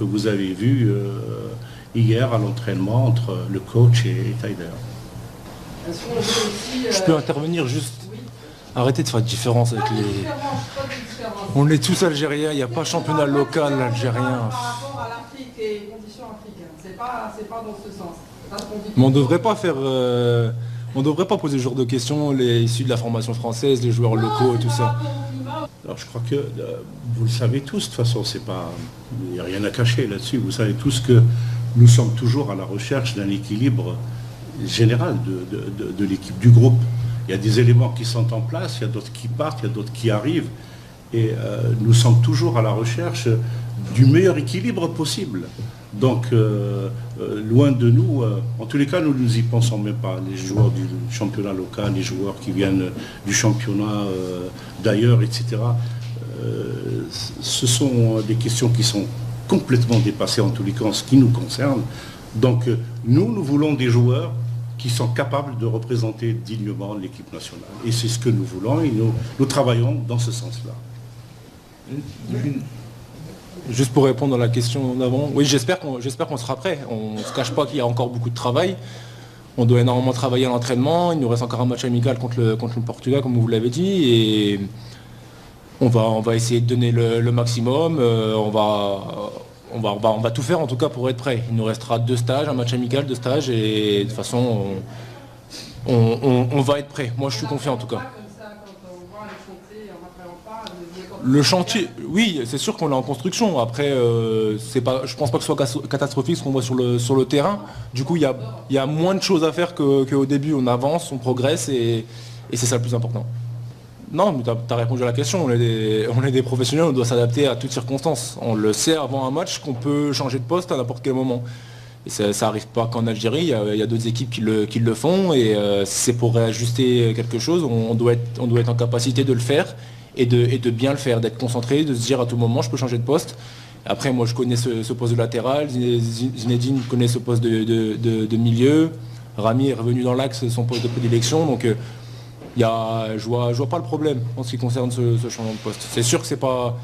que vous avez vue hier à l'entraînement entre le coach et Taider. Je peux intervenir juste. Oui. Arrêtez de faire de différence avec les... Pas de différence. On est tous algériens, il n'y a pas championnat local algérien. Par rapport à l'Afrique et les conditions africaines, c'est pas dans ce sens. Mais on devrait pas faire... on devrait pas poser ce genre de questions, les issus de la formation française, les joueurs locaux et tout ça. Alors je crois que vous le savez tous, de toute façon, il n'y a rien à cacher là-dessus. Vous savez tous que nous sommes toujours à la recherche d'un équilibre général de l'équipe, du groupe. Il y a des éléments qui sont en place, il y a d'autres qui partent, il y a d'autres qui arrivent. Et nous sommes toujours à la recherche du meilleur équilibre possible. Donc, loin de nous, en tous les cas, nous ne nous y pensons même pas. Les joueurs du championnat local, les joueurs qui viennent du championnat d'ailleurs, etc. Ce sont des questions qui sont complètement dépassées, en tous les cas, en ce qui nous concerne. Donc, nous voulons des joueurs qui sont capables de représenter dignement l'équipe nationale. Et c'est ce que nous voulons et nous travaillons dans ce sens-là. Juste pour répondre à la question d'avant, oui, j'espère qu'on sera prêt. On ne se cache pas qu'il y a encore beaucoup de travail. On doit énormément travailler à l'entraînement. Il nous reste encore un match amical contre le Portugal, comme vous l'avez dit. Et on va essayer de donner le maximum. On va tout faire en tout cas pour être prêt. Il nous restera 2 stages, un match amical, 2 stages. Et de toute façon, on va être prêt. Moi, je suis confiant en tout cas. Le chantier, oui, c'est sûr qu'on est en construction. Après, je pense pas que ce soit catastrophique ce qu'on voit sur le terrain. Du coup, il y a moins de choses à faire qu'au début. On avance, on progresse et c'est ça le plus important. Non, mais tu as répondu à la question. On est des professionnels, on doit s'adapter à toutes circonstances. On le sait avant un match qu'on peut changer de poste à n'importe quel moment. Et ça n'arrive pas qu'en Algérie, il y a d'autres équipes qui le font. Et c'est pour réajuster quelque chose, on doit être en capacité de le faire. Et de bien le faire, d'être concentré, de se dire à tout moment je peux changer de poste. Après moi je connais ce poste de latéral, Zinedine connaît ce poste de milieu, Rami est revenu dans l'axe, son poste de prédilection, donc je vois pas le problème en ce qui concerne ce changement de poste. C'est sûr que c'est pas